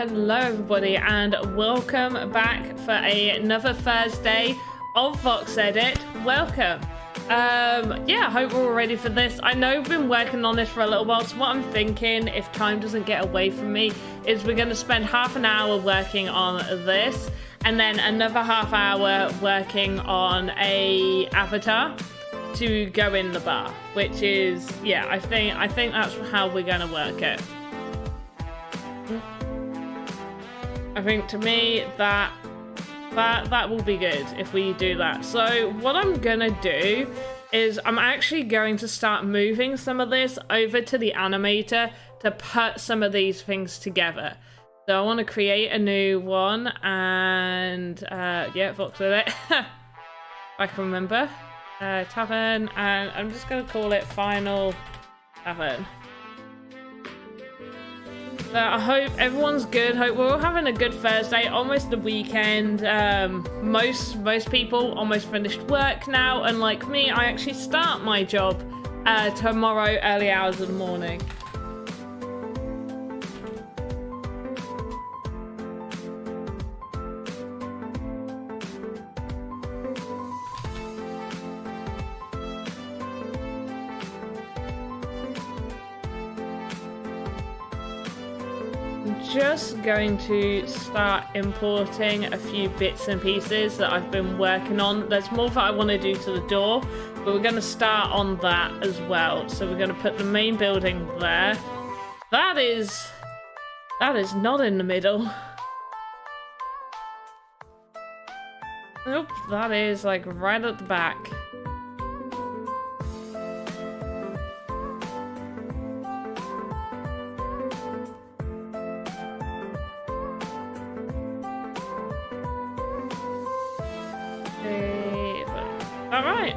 Hello everybody, and welcome back for another Thursday of Voxedit. Welcome. Yeah, I hope we're all ready for this. I know we've been working on this for a little while, so what I'm thinking, if time doesn't get away from me, is we're going to spend half an hour working on this, and then another half hour working on a avatar to go in the bar, which is, yeah, I think that's how we're going to work it. I think to me that will be good if we do that. So what I'm gonna do is I'm actually going to start moving some of this over to the animator to put some of these things together. So I want to create a new one, and yeah, Voxedit. I can remember. Tavern, and I'm just gonna call it Final Tavern. I hope everyone's good. Hope we're all having a good Thursday, almost the weekend. Most people almost finished work now, and like me, I actually start my job tomorrow, early hours of the morning. Just going to start importing a few bits and pieces that I've been working on. There's more that I want to do to the door, but we're going to start on that as well. So we're going to put the main building there. That is not in the middle. Nope, that is like right at the back. Alright.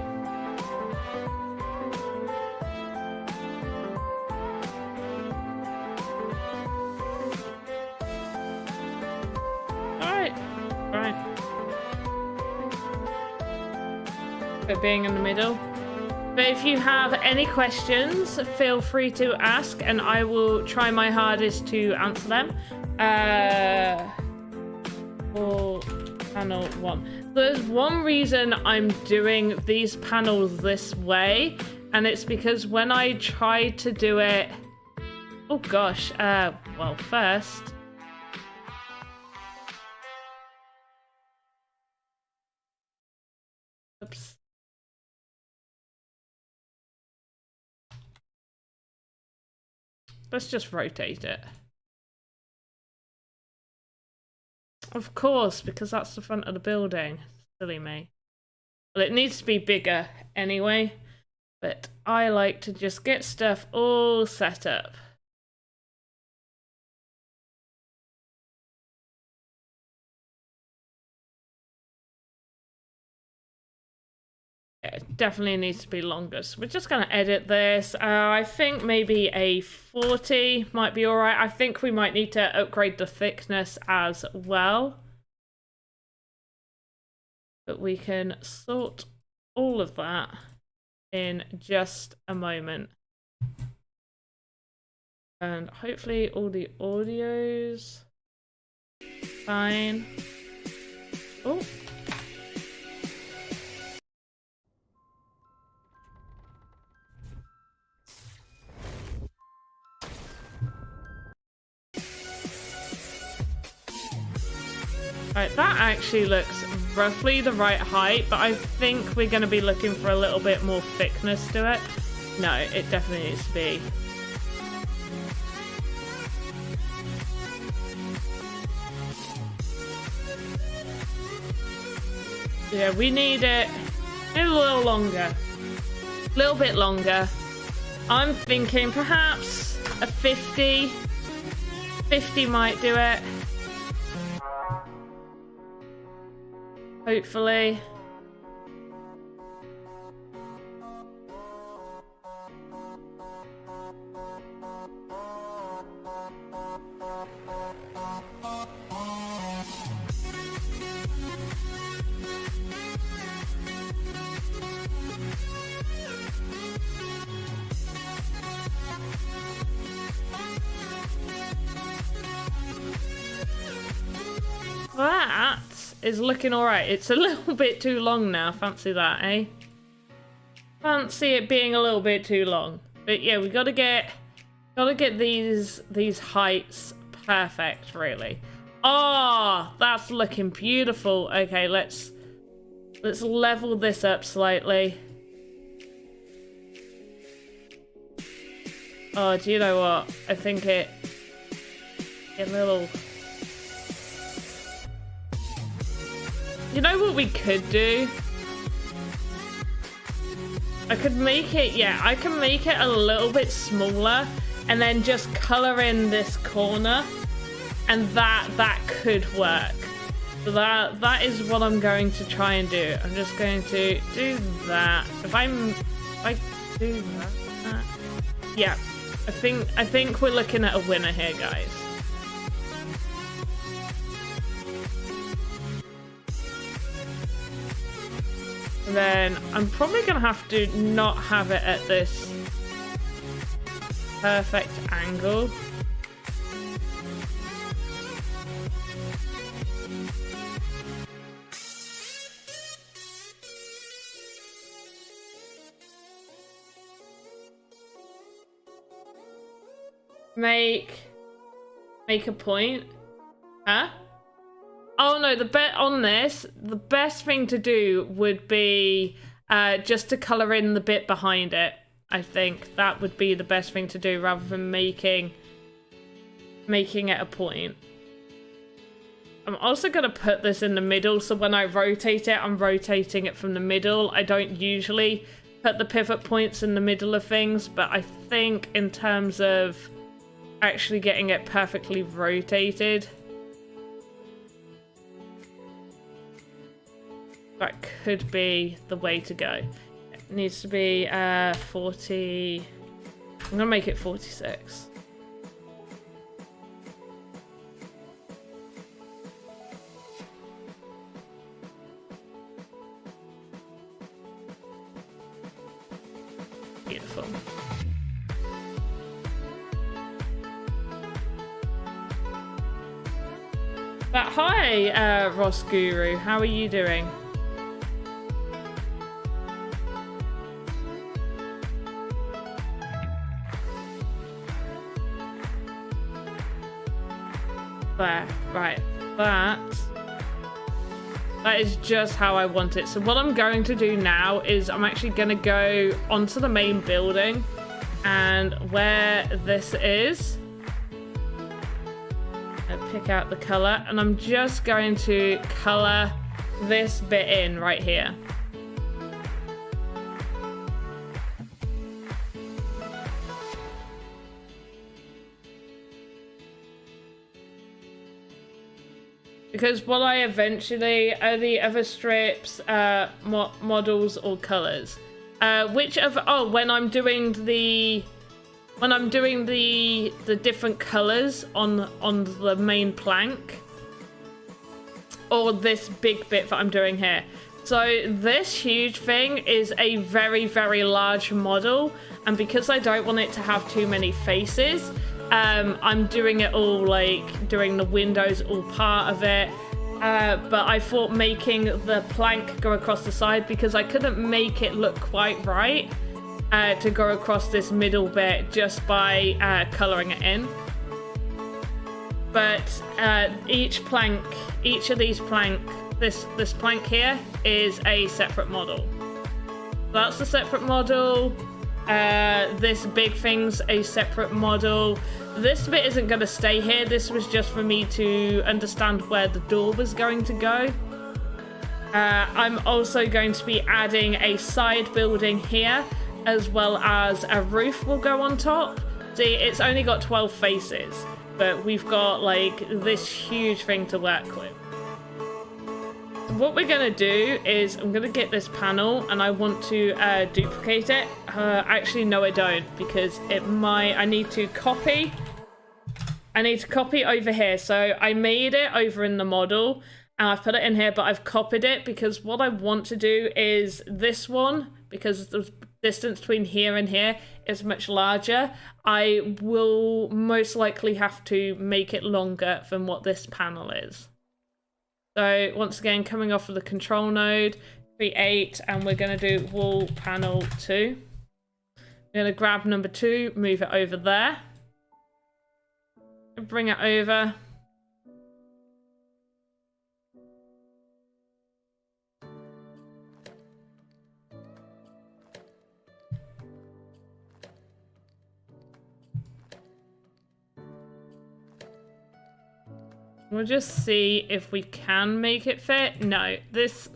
Right. For being in the middle. But if you have any questions, feel free to ask, and I will try my hardest to answer them. For panel 1. There's one reason I'm doing these panels this way, and it's because when I tried to do it... Oh gosh, well, first... Oops. Let's just rotate it. Of course, because that's the front of the building. Silly me. Well, it needs to be bigger anyway, but I like to just get stuff all set up. Yeah, it definitely needs to be longer. So we're just going to edit this. I think maybe a 40 might be all right. I think we might need to upgrade the thickness as well. But we can sort all of that in just a moment. And hopefully all the audio's fine. Oh. Right, that actually looks roughly the right height, but I think we're going to be looking for a little bit more thickness to it. No, it definitely needs to be. Yeah, we need it a little longer. A little bit longer. I'm thinking perhaps a 50. 50 might do it. Hopefully. That is looking all right. It's a little bit too long now. Fancy that, eh? Fancy it being a little bit too long. But yeah, we gotta get these heights perfect, really. Oh, that's looking beautiful. Okay, let's level this up slightly. Oh, do you know what? I think a little. You know what we could do? I could make it, yeah, I can make it a little bit smaller and then just color in this corner, and that could work. So that is what I'm going to try and do. I'm just going to do that. If I do that, yeah, I think we're looking at a winner here, guys. And then I'm probably going to have to not have it at this perfect angle. Make a point. Huh? Oh no, the best thing to do would be just to color in the bit behind it. I think that would be the best thing to do rather than making it a point. I'm also going to put this in the middle, so when I rotate it, I'm rotating it from the middle. I don't usually put the pivot points in the middle of things, but I think in terms of actually getting it perfectly rotated, that could be the way to go. It needs to be 40. I'm gonna make it 46. Beautiful. But hi, Ross Guru, how are you doing? There, right, that is just how I want it. So what I'm going to do now is I'm actually going to go onto the main building, and where this is, I pick out the color, and I'm just going to color this bit in right here. Because what I eventually are the other strips, models or colors. Which of when I'm doing the different colors on the main plank, or this big bit that I'm doing here. So this huge thing is a very, very large model, and because I don't want it to have too many faces, I'm doing it all, like doing the windows all part of it, but I thought making the plank go across the side, because I couldn't make it look quite right to go across this middle bit just by coloring it in. but each of these this plank here is a separate model. That's a separate model. This big thing's a separate model. This bit isn't going to stay here. This was just for me to understand where the door was going to go. I'm also going to be adding a side building here, as well as a roof will go on top. See, it's only got 12 faces, but we've got like this huge thing to work with. What we're going to do is I'm going to get this panel and I want to duplicate it. Actually, no, I don't, because I need to copy over here. So I made it over in the model and I've put it in here, but I've copied it because what I want to do is this one, because the distance between here and here is much larger. I will most likely have to make it longer than what this panel is. So once again, coming off of the control node, create, and we're going to do wall panel 2. We're going to grab number 2, move it over there, bring it over. We'll just see if we can make it fit. No, this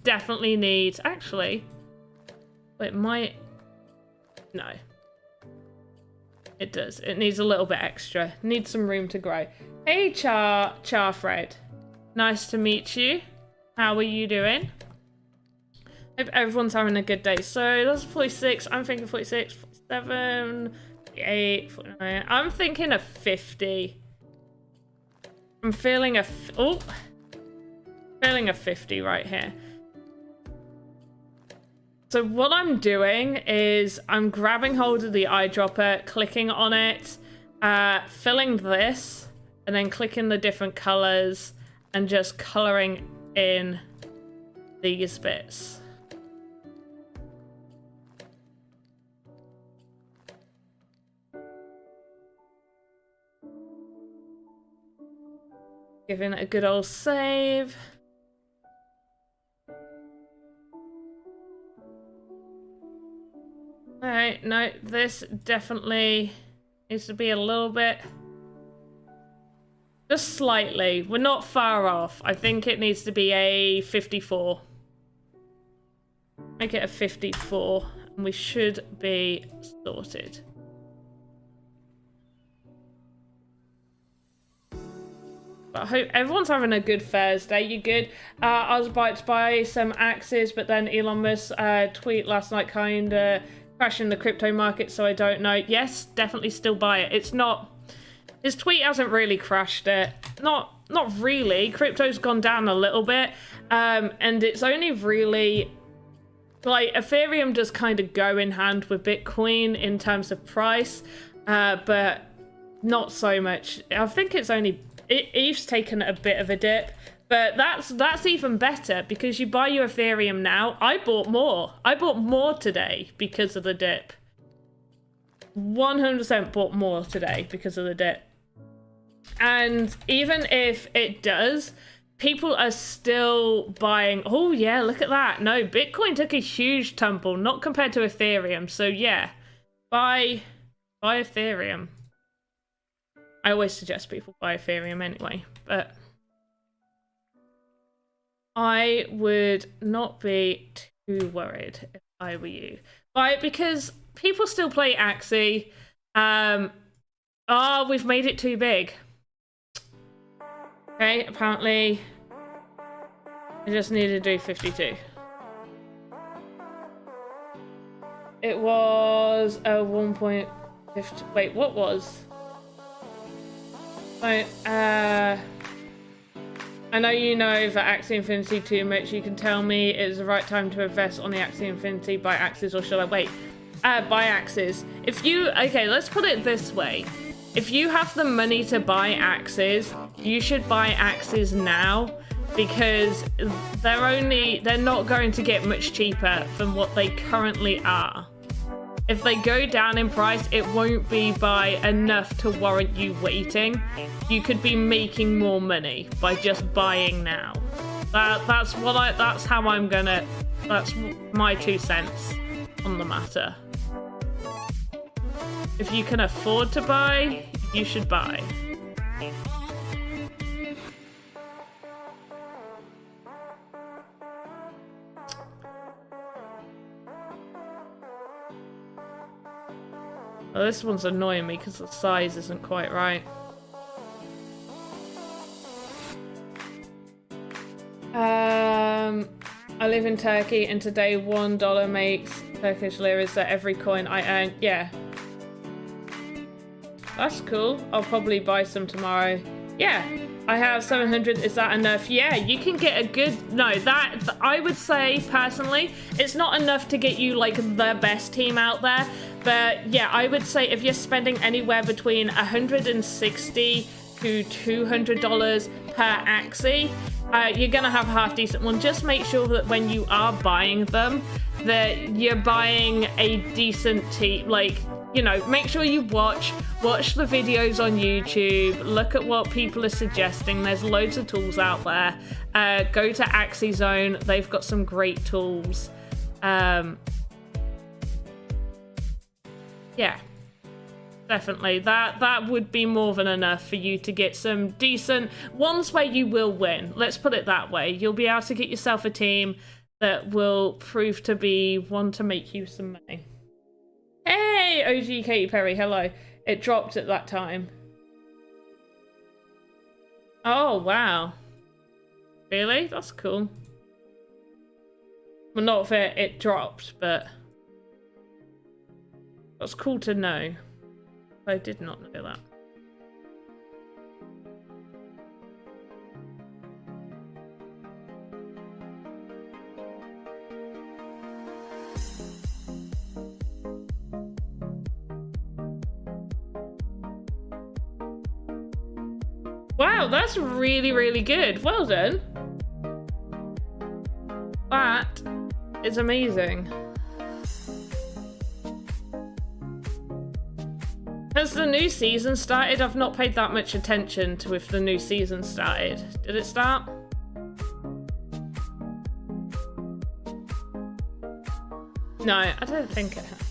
definitely needs, actually, it might, no. It does. It needs a little bit extra. Needs some room to grow. Hey, Charfred. Nice to meet you. How are you doing? Hope everyone's having a good day. So that's 46. I'm thinking 46, 47, 48, 49. I'm thinking of 50. I'm feeling a 50 right here. So what I'm doing is I'm grabbing hold of the eyedropper, clicking on it, filling this, and then clicking the different colors and just coloring in these bits. Giving it a good old save. Alright, no, this definitely needs to be a little bit. Just slightly. We're not far off. I think it needs to be a 54. Make it a 54, and we should be sorted. I hope everyone's having a good Thursday. You good? I was about to buy some axes, but then Elon Musk tweet last night kind of crashing the crypto market, so I don't know. Yes, definitely still buy it. It's not... His tweet hasn't really crashed it. Not really. Crypto's gone down a little bit. And it's only really... Like, Ethereum does kind of go in hand with Bitcoin in terms of price, but not so much. I think it's only... ETH's taken a bit of a dip, but that's even better because you buy your Ethereum now. I bought more. I bought more today because of the dip. 100% bought more today because of the dip. And even if it does, people are still buying. Oh yeah, look at that. No, Bitcoin took a huge tumble, not compared to Ethereum. So yeah, buy Ethereum. I always suggest people buy Ethereum anyway, but I would not be too worried if I were you. Because people still play Axie. Oh, we've made it too big. Okay, apparently I just need to do 52. It was a 1.50. Wait, what was? Right, I know you know that Axie Infinity too much. You can tell me it's the right time to invest on the Axie Infinity, buy axes, or should I wait? Buy axes. Okay, let's put it this way. If you have the money to buy axes, you should buy axes now because they're not going to get much cheaper than what they currently are. If they go down in price, it won't be by enough to warrant you waiting. You could be making more money by just buying now. That's how I'm gonna, that's my 2 cents on the matter. If you can afford to buy, you should buy. Well, this one's annoying me because the size isn't quite right. I live in Turkey and today $1 makes Turkish liras, so every coin I earn. Yeah. That's cool. I'll probably buy some tomorrow. Yeah. I have 700. Is that enough? Yeah, you can get a good... No, that... I would say, personally, it's not enough to get you, like, the best team out there. But, yeah, I would say if you're spending anywhere between $160 to $200 per Axie, you're going to have a half-decent one. Just make sure that when you are buying them, that you're buying a decent team, like... You know, make sure you watch the videos on YouTube, look at what people are suggesting. There's loads of tools out there. Go to Axie Zone. They've got some great tools. Yeah, definitely. That would be more than enough for you to get some decent ones where you will win. Let's put it that way. You'll be able to get yourself a team that will prove to be one to make you some money. Hey, OG Katy Perry, hello. It dropped at that time. Oh, wow. Really? That's cool. Well, not if it dropped, but... That's cool to know. I did not know that. Wow, that's really, really good. Well done. That is amazing. Has the new season started? I've not paid that much attention to if the new season started. Did it start? No, I don't think it has.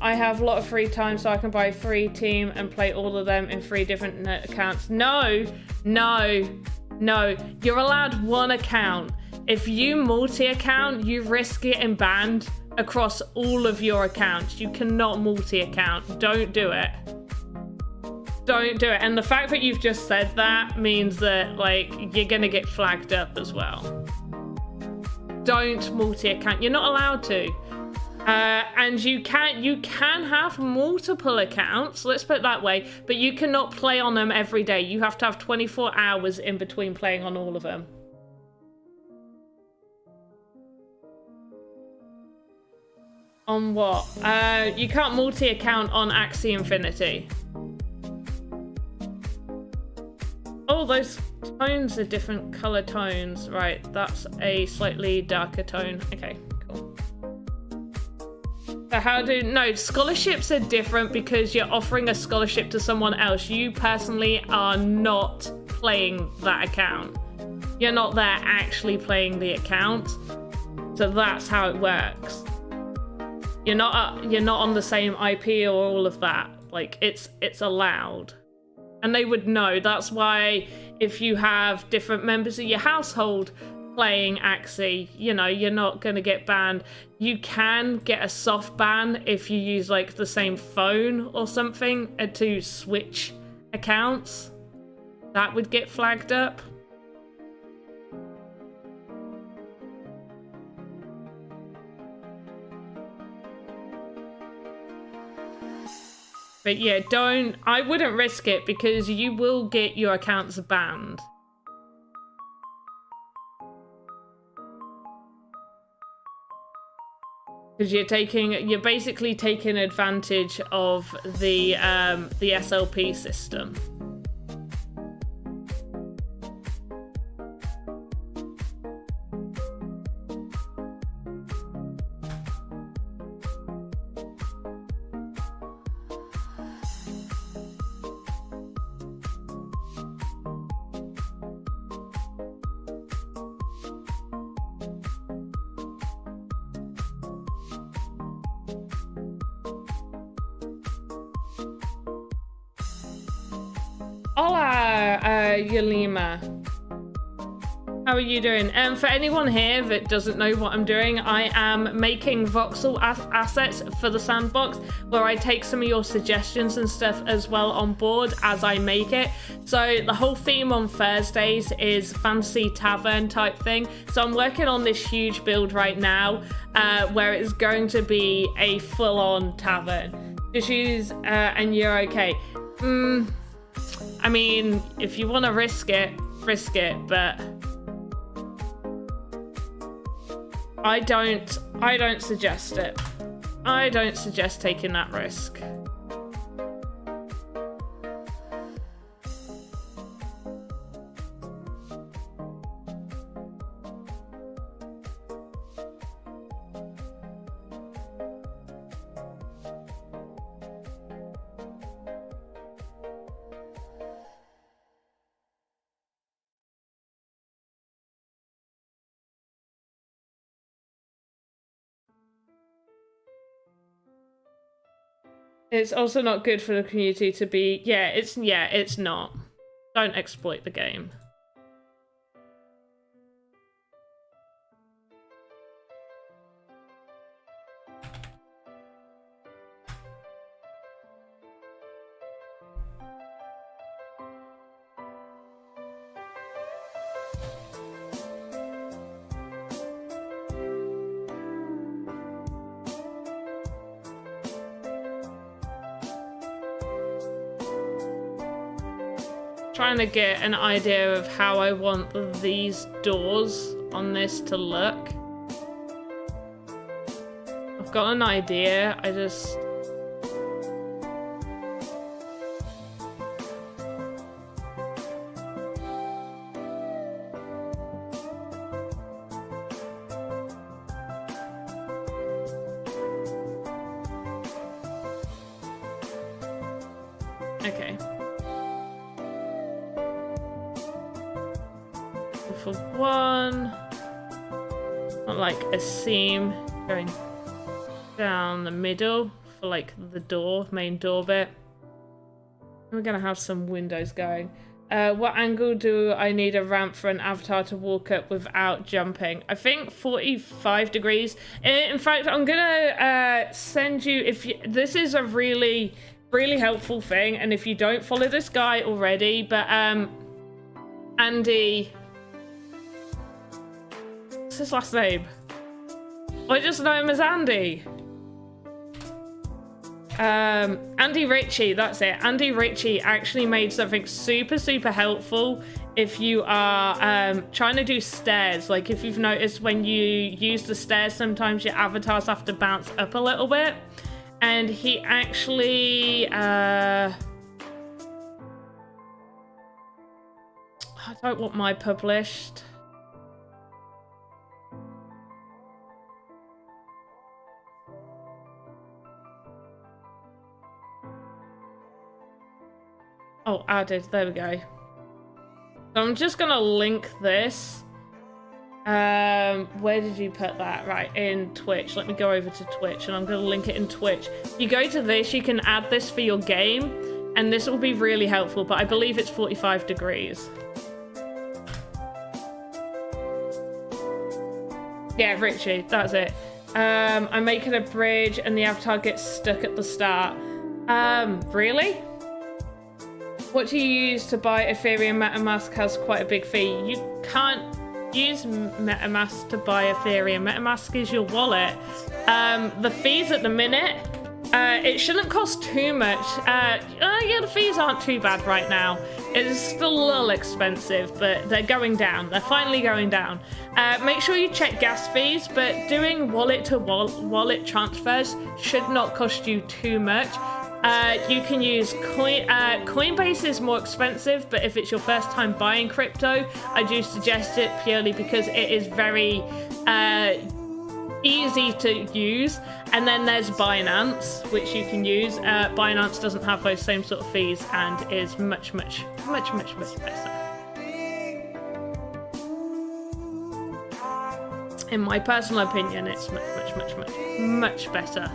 I have a lot of free time, so I can buy a free team and play all of them in 3 different accounts. No. You're allowed 1 account. If you multi-account, you risk getting banned across all of your accounts. You cannot multi-account. Don't do it. Don't do it. And the fact that you've just said that means that, like, you're gonna get flagged up as well. Don't multi-account. You're not allowed to. And you can have multiple accounts, let's put it that way, but you cannot play on them every day. You have to have 24 hours in between playing on all of them. On what? You can't multi-account on Axie Infinity. Oh, those tones are different color tones. Right, that's a slightly darker tone. Okay, cool. So no, scholarships are different because you're offering a scholarship to someone else. You personally are not playing that account. You're not there actually playing the account. So that's how it works. You're not on the same IP or all of that. Like, it's allowed. And they would know. That's why if you have different members of your household playing Axie, you know, you're not going to get banned. You can get a soft ban if you use, like, the same phone or something to switch accounts. That would get flagged up. But yeah, I wouldn't risk it because you will get your accounts banned. Because you're basically taking advantage of the SLP system. Hola, Yulima. How are you doing? For anyone here that doesn't know what I'm doing, I am making voxel assets for the Sandbox, where I take some of your suggestions and stuff as well on board as I make it. So the whole theme on Thursdays is fantasy tavern type thing. So I'm working on this huge build right now, where it's going to be a full-on tavern. Issues, and you're okay. I mean, if you want to risk it, but I don't suggest it. I don't suggest taking that risk. It's also not good for the community to be, it's not. Don't exploit the game. Trying to get an idea of how I want these doors on this to look. I've got an idea, I just... Okay. For one, not like a seam going down the middle for like the door, main door bit. We're gonna have some windows going. What angle do I need a ramp for an avatar to walk up without jumping? I think 45 degrees. In fact, I'm gonna send you, this is a really helpful thing, and if you don't follow this guy already, but Andy, what's his last name? I just know him as Andy. Andy Ritchie, that's it. Andy Ritchie actually made something super helpful if you are trying to do stairs. Like if you've noticed when you use the stairs, sometimes your avatars have to bounce up a little bit. And he actually, I don't want my published. Oh, added. There we go. So I'm just gonna link this. Where did you put that? Right, in Twitch. Let me go over to Twitch and I'm gonna link it in Twitch. If you go to this, you can add this for your game, and this will be really helpful, but I believe it's 45 degrees. Yeah, Richie, that's it. I'm making a bridge and the avatar gets stuck at the start. Really? What do you use to buy Ethereum? MetaMask has quite a big fee. You can't use MetaMask to buy Ethereum. MetaMask is your wallet. The fees at the minute, it shouldn't cost too much. Yeah, the fees aren't too bad right now. It's still a little expensive, but they're going down. They're finally going down. Make sure you check gas fees, but doing wallet to wallet transfers should not cost you too much. You can use Coinbase is more expensive, but if it's your first time buying crypto, I do suggest it purely because it is very easy to use. And then there's Binance, which you can use. Binance doesn't have those same sort of fees and is much better. In my personal opinion, it's much better.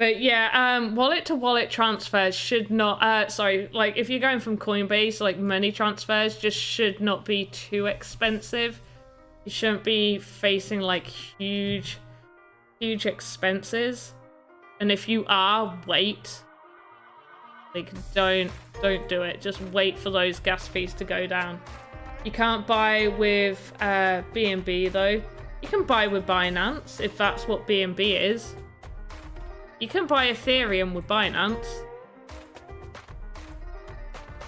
But yeah, wallet to wallet transfers should not, sorry, like if you're going from Coinbase, like money transfers just should not be too expensive. You shouldn't be facing like huge expenses. And if you are, wait. Like don't do it. Just wait for those gas fees to go down. You can't buy with BNB though. You can buy with Binance if that's what BNB is. You can buy Ethereum with Binance.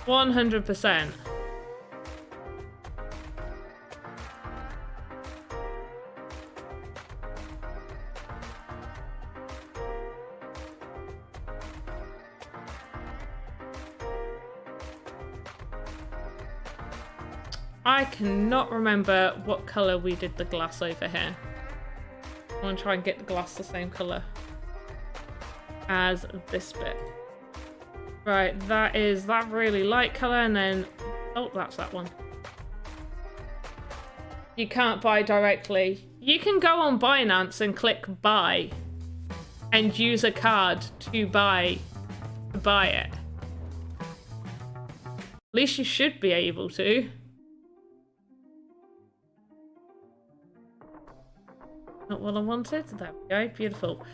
100%. I cannot remember what color we did the glass over here. I want to try and get the glass the same color as this bit. Right, that is that really light color, and then oh, that's that one. You can't buy directly. You can go on Binance and click buy and use a card to buy it. At least you should be able to. Not what I wanted. There we go. Beautiful.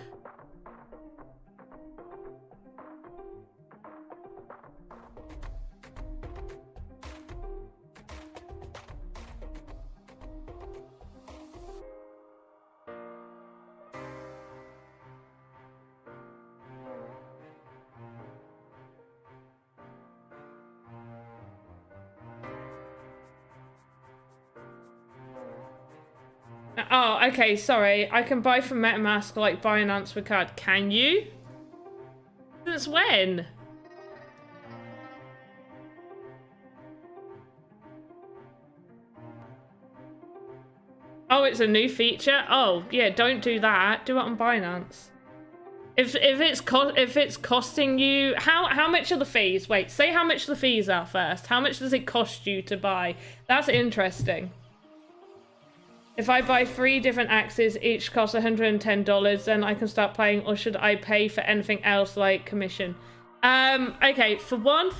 Oh, okay, sorry. I can buy from MetaMask like Binance with card. Can you? Since when? Oh, it's a new feature? Oh, yeah, don't do that. Do it on Binance. If it's costing you how much are the fees? Wait, say how much the fees are first. How much does it cost you to buy? That's interesting. If I buy 3 different axes, each costs $110, then I can start playing, or should I pay for anything else like commission? Okay, for one,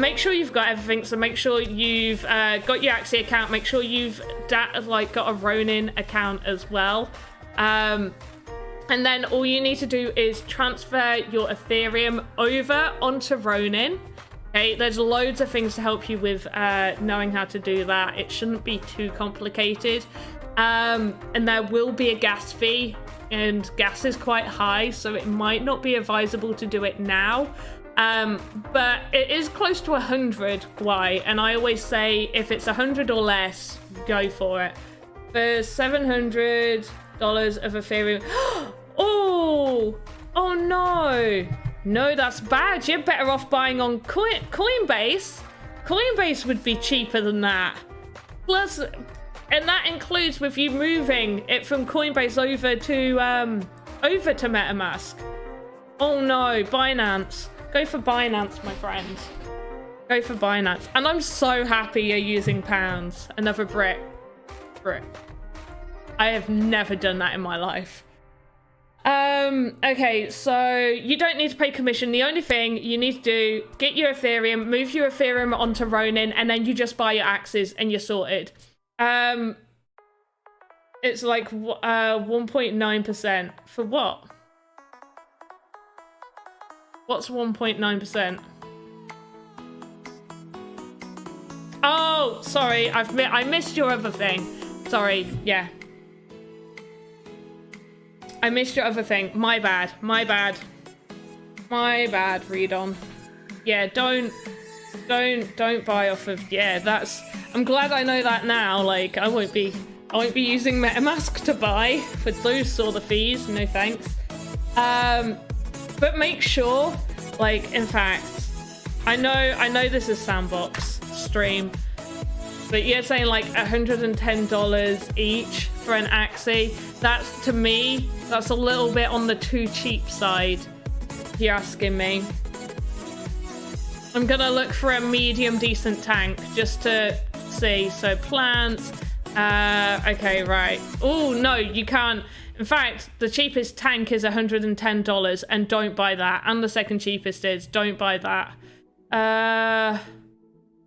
make sure you've got everything. So make sure you've got your Axie account. Make sure you've got a Ronin account as well. And then all you need to do is transfer your Ethereum over onto Ronin. Okay, there's loads of things to help you with knowing how to do that. It shouldn't be too complicated. And there will be a gas fee, and gas is quite high, so it might not be advisable to do it now. But it is close to 100 Gwei, and I always say if it's 100 or less, go for it. For $700 of Ethereum. Oh no. No, that's bad. You're better off buying on Coinbase. Coinbase would be cheaper than that. Plus, and that includes with you moving it from Coinbase over to MetaMask. Oh no, Binance. Go for Binance, my friend. Go for Binance. And I'm so happy you're using pounds. Another brick. I have never done that in my life. Okay, so you don't need to pay commission. The only thing you need to do, get your Ethereum, move your Ethereum onto Ronin, and then you just buy your axes and you're sorted. It's like 1.9%. For what? What's 1.9%? Oh, sorry, I missed your other thing. Sorry, yeah. I missed your other thing. My bad, read on. Yeah, don't buy off of, yeah, that's, I'm glad I know that now. Like, I won't be using MetaMask to buy for those sort of fees, no thanks. But make sure, like, in fact, I know this is Sandbox stream, but you're saying like $110 each for an Axie. That's, to me, that's a little bit on the too cheap side, if you're asking me. I'm gonna look for a medium decent tank just to see. So plants, okay, right. Oh no, you can't. In fact, the cheapest tank is $110, and don't buy that. And the second cheapest is, don't buy that. That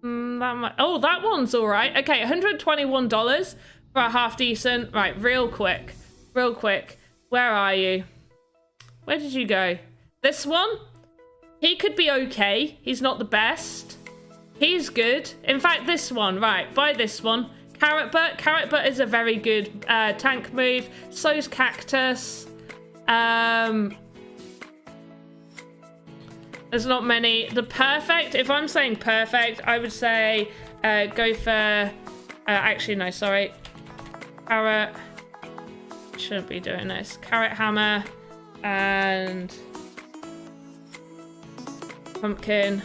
might, oh, that one's all right. Okay, $121 for a half decent. Right, real quick. Where are you? Where did you go? This one? He could be okay. He's not the best. He's good. In fact, this one, right, buy this one. Carrot Butt. Carrot Butt is a very good tank move. So's Cactus. There's not many. The perfect, if I'm saying perfect, I would say go for, actually, no, sorry. Carrot. Shouldn't be doing this. Carrot Hammer and Pumpkin.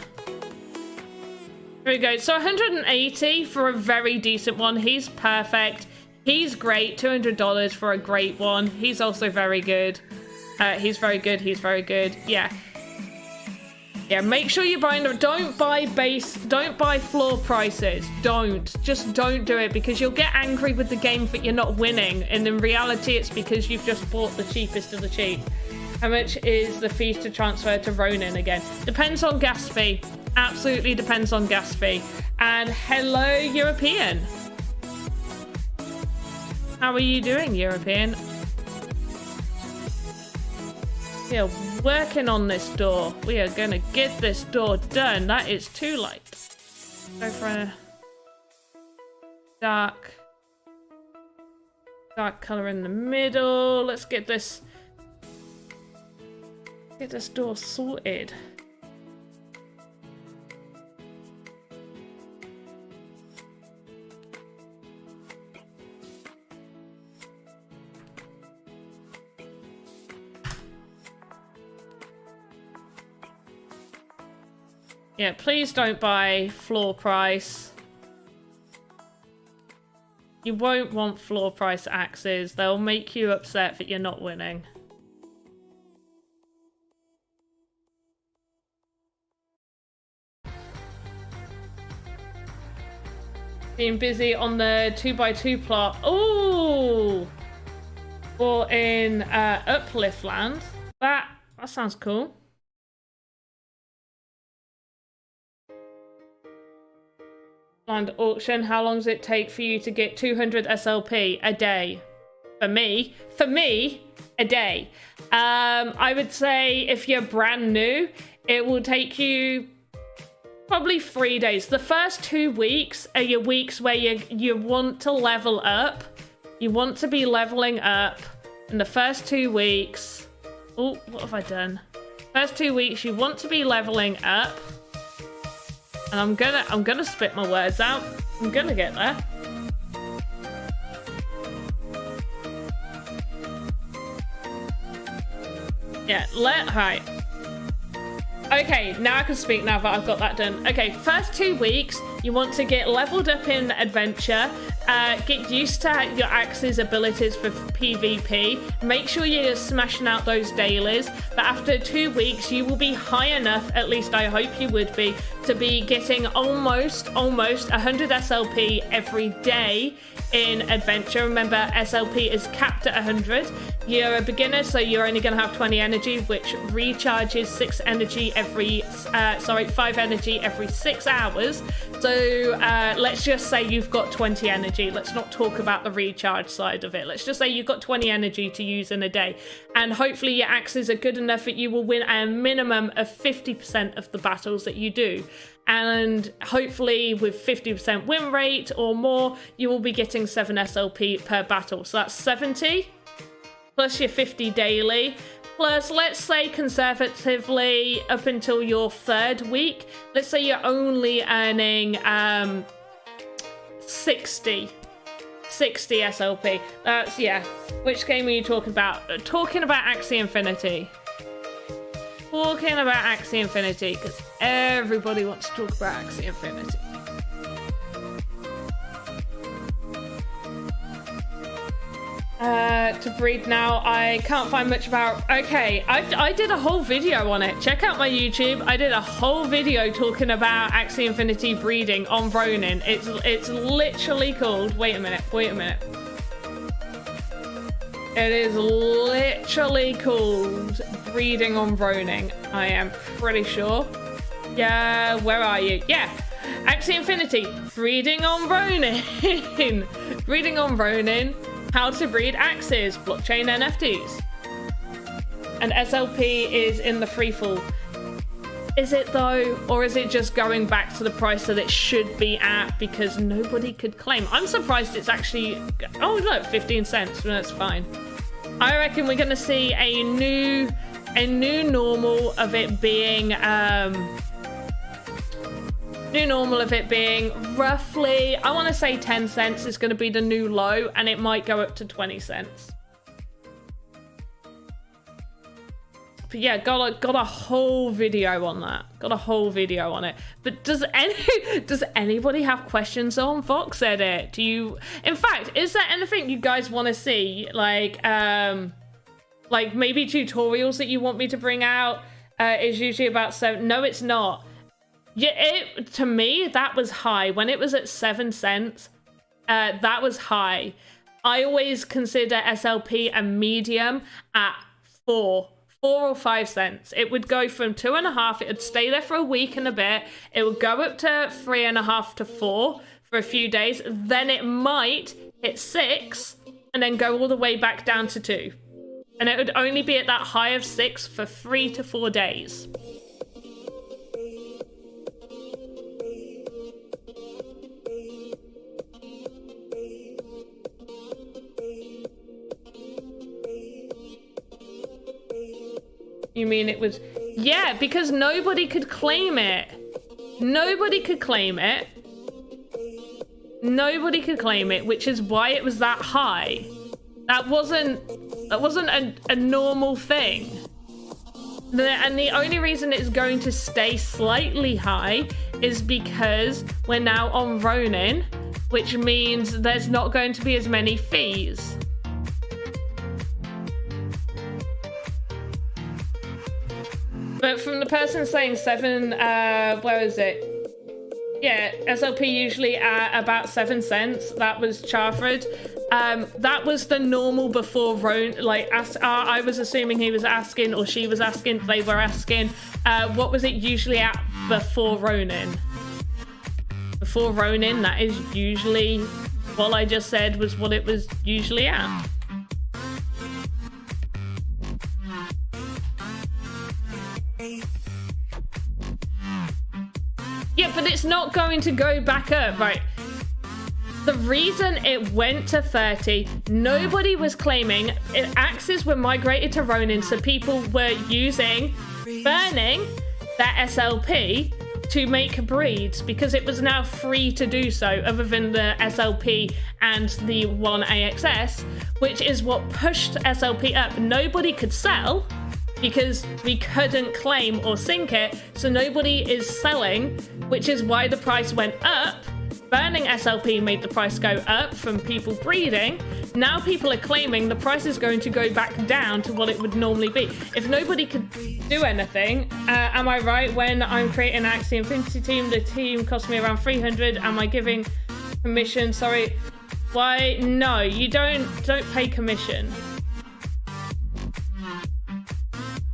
There we go. So 180 for a very decent one. He's perfect. He's great. $200 for a great one. He's also very good. He's very good. He's very good. Yeah. Yeah, make sure you buy them. Don't buy floor prices. Just don't do it, because you'll get angry with the game that you're not winning. And in reality, it's because you've just bought the cheapest of the cheap. How much is the fee to transfer to Ronin again? Depends on gas fee. Absolutely depends on gas fee. And hello, European. How are you doing, European? We are working on this door. We are going to get this door done. That is too light. Go for a dark color in the middle. Let's get this door sorted. Yeah, please don't buy floor price. You won't want floor price axes. They'll make you upset that you're not winning. Being busy on the 2x2 plot. Oh! Or in Uplift Land. That sounds cool. Land auction. How long does it take for you to get 200 SLP a day? For me, a day. I would say if you're brand new, it will take you probably 3 days. The first 2 weeks are your weeks where you want to level up. You want to be leveling up in the first 2 weeks. Oh, what have I done? First 2 weeks, you want to be leveling up. And I'm gonna spit my words out. I'm gonna get there. Yeah, right. Okay, now I can speak now that I've got that done. Okay, first 2 weeks, you want to get leveled up in adventure, get used to your axe's abilities for PvP, make sure you're smashing out those dailies, but after 2 weeks, you will be high enough, at least I hope you would be, to be getting almost 100 SLP every day in adventure. Remember, SLP is capped at 100. You're a beginner, so you're only going to have 20 energy, which recharges 5 energy every 6 hours. So let's just say you've got 20 energy. Let's not talk about the recharge side of it. Let's just say you've got 20 energy to use in a day. And hopefully your axes are good enough that you will win a minimum of 50% of the battles that you do. And hopefully with 50% win rate or more, you will be getting 7 SLP per battle. So that's 70 plus your 50 daily. Plus, let's say conservatively up until your 3rd week, let's say you're only earning 60 SLP. That's, yeah. Which game are you talking about? Talking about Axie Infinity. Talking about Axie Infinity, because everybody wants to talk about Axie Infinity. To breed now, I can't find much about. Okay, I did a whole video on it. Check out my YouTube. I did a whole video talking about Axie Infinity breeding on Ronin. It's literally called. Wait a minute. It is literally called Breeding on Ronin. I am pretty sure. Yeah, where are you? Yeah, Axie Infinity, Breeding on Ronin. Breeding on Ronin, how to breed axes, blockchain NFTs. And SLP is in the free fall. Is it though, or is it just going back to the price that it should be at because nobody could claim? I'm surprised it's actually, oh look, 15 cents, that's fine. I reckon we're gonna see a new normal of it being, roughly, I wanna say 10 cents is gonna be the new low, and it might go up to 20 cents. But yeah, got a whole video on that. Got a whole video on it. But does anybody have questions on Voxedit? In fact, is there anything you guys want to see? Like maybe tutorials that you want me to bring out? Is usually about 7. No, it's not. Yeah, to me that was high when it was at 7 cents. That was high. I always consider SLP a medium at 4 or 5 cents. It would go from 2.5, it would stay there for a week and a bit, it would go up to 3.5 to 4 for a few days, then it might hit 6 and then go all the way back down to 2, and it would only be at that high of 6 for 3 to 4 days. You mean it was... Yeah, because nobody could claim it. Nobody could claim it. Nobody could claim it, which is why it was that high. That wasn't a normal thing. And the only reason it's going to stay slightly high is because we're now on Ronin, which means there's not going to be as many fees. But from the person saying 7, where is it? Yeah, SLP usually at about 7 cents. That was Charford. That was the normal before Ronin. Like, I was assuming he was asking, or she was asking, they were asking, what was it usually at before Ronin? Before Ronin, that is usually what I just said was what it was usually at. Yeah, but it's not going to go back up, right? The reason it went to 30, nobody was claiming, axes were migrated to Ronin, so people were burning their SLP to make breeds because it was now free to do so, other than the SLP and the 1AXS, which is what pushed SLP up. Nobody could sell because we couldn't claim or sync it, so nobody is selling, which is why the price went up. Burning SLP made the price go up from people breeding. Now people are claiming the price is going to go back down to what it would normally be. If nobody could do anything, am I right? When I'm creating an Axie Infinity team, the team cost me around 300. Am I giving commission? Sorry. Why? No, you don't pay commission.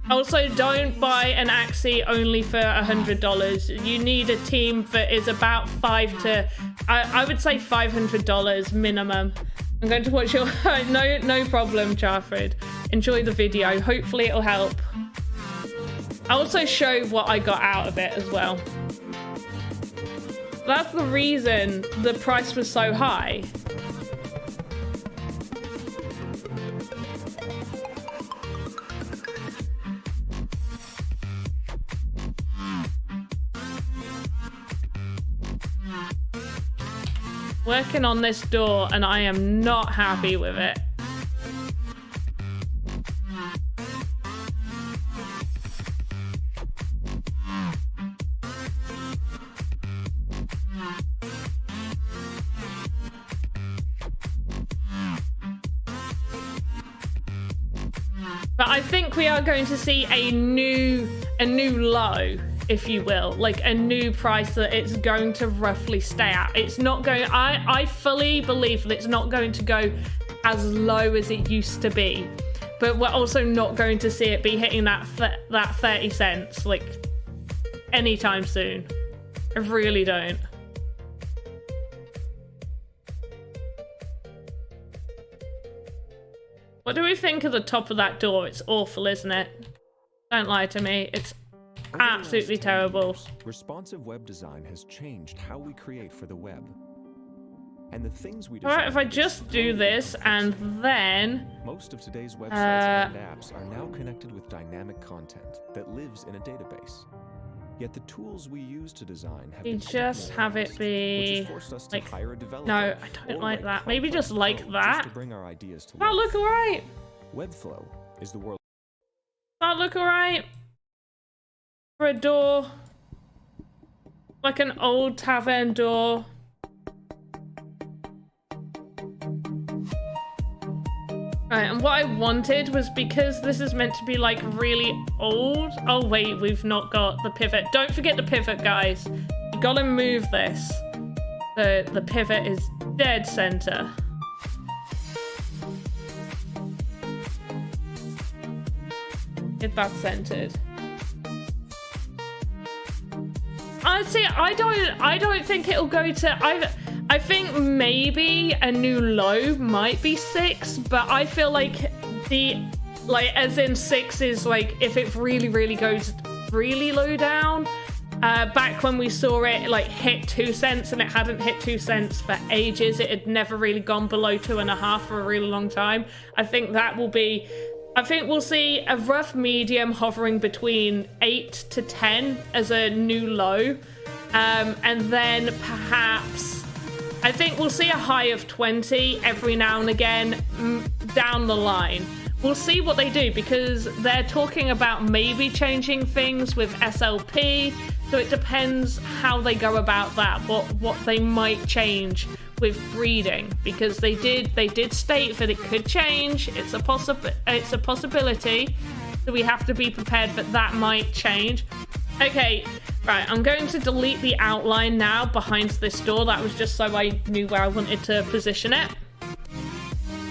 Also, don't buy an Axie only for $100. You need a team that is about I would say $500 minimum. I'm going to watch your... no problem, Charfred. Enjoy the video. Hopefully it'll help. I'll also show what I got out of it as well. That's the reason the price was so high. Working on this door and I am not happy with it. But I think we are going to see a new low, if you will, like a new price that it's going to roughly stay at. It's not going, I fully believe that it's not going to go as low as it used to be. But we're also not going to see it be hitting that 30 cents like anytime soon. I really don't. What do we think of the top of that door? It's awful, isn't it? Don't lie to me. It's absolutely terrible. Responsive web design has changed how we create for the web. And the things we Alright, if I just do this and then... Most of today's websites and apps are now connected with dynamic content that lives in a database. Yet the tools we use to design have you just have it be like, no, I don't like that. Maybe just like that. That look alright. Webflow is the world. That look alright. For a door. Like an old tavern door. Right, and what I wanted was, because this is meant to be like really old. Oh wait, we've not got the pivot. Don't forget the pivot, guys. You gotta move this. The pivot is dead center. If that's centered. Honestly, I don't think it'll go to. I think maybe a new low might be 6, but I feel like as in 6 is like if it really goes really low down. Back when we saw it like hit 2 cents, and it hadn't hit 2 cents for ages. It had never really gone below 2.5 for a really long time. I think we'll see a rough medium hovering between 8 to 10 as a new low. And then perhaps, I think we'll see a high of 20 every now and again down the line. We'll see what they do, because they're talking about maybe changing things with SLP. So it depends how they go about that, what they might change with breeding, because they did state that it could change. It's a possibility. So we have to be prepared that that might change. Okay, right, I'm going to delete the outline now behind this door. That was just so I knew where I wanted to position it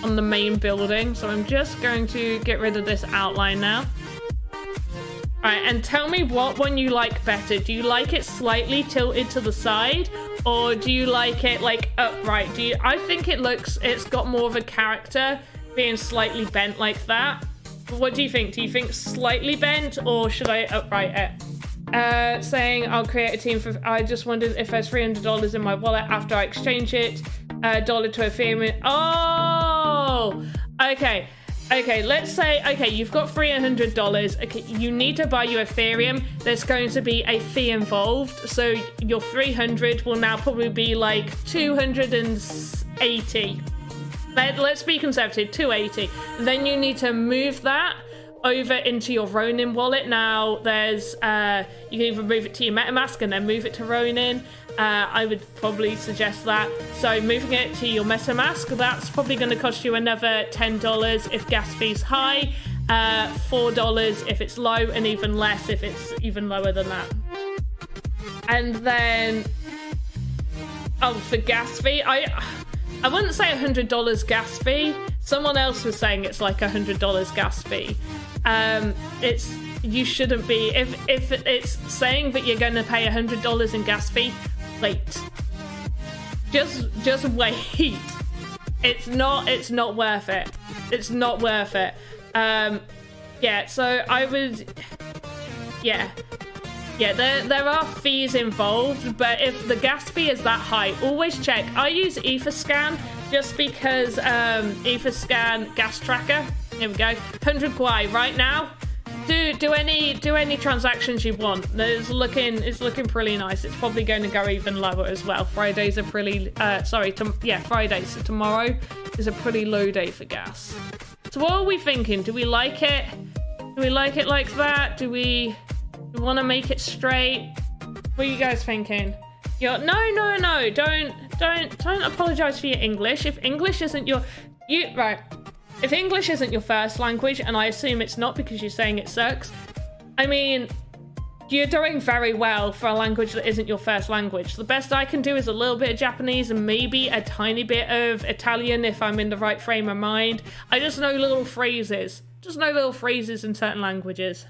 on the main building. So I'm just going to get rid of this outline now. Right, and tell me what one you like better. Do you like it slightly tilted to the side, or do you like it like upright? I think it's got more of a character being slightly bent like that. What do you think? Do you think slightly bent, or should I upright it? Saying I'll create a team for. I just wondered if there's $300 in my wallet after I exchange it. Dollar to Ethereum. Oh, okay. Okay, let's say, okay, you've got $300. Okay, you need to buy your Ethereum. There's going to be a fee involved. So your 300 will now probably be like 280. Let's be conservative, 280. Then you need to move that over into your Ronin wallet. Now there's, you can either move it to your MetaMask and then move it to Ronin. I would probably suggest that. So moving it to your MetaMask, that's probably going to cost you another $10 if gas fee's high, $4 if it's low, and even less if it's even lower than that. And then, oh, for gas fee, I wouldn't say $100 gas fee. Someone else was saying it's like $100 gas fee. You shouldn't be, if it's saying that you're going to pay $100 in gas fee, wait. Just wait. It's not worth it. It's not worth it. Yeah, so I would, yeah, there are fees involved, but if the gas fee is that high, always check. I use Etherscan just because Etherscan gas tracker. Here we go. 100 Kwai right now. Do any transactions you want. It's looking pretty nice. It's probably going to go even lower as well. Fridays are pretty Fridays. So tomorrow is a pretty low day for gas. So what are we thinking? Do we like it? Do we like it like that? Do we want to make it straight? What are you guys thinking? No. Don't apologize for your English. If English isn't If English isn't your first language, and I assume it's not because you're saying it sucks, I mean, You're doing very well for a language that isn't your first language. The best I can do is a little bit of Japanese and maybe a tiny bit of Italian if I'm in the right frame of mind. I just know little phrases. Just know little phrases in certain languages.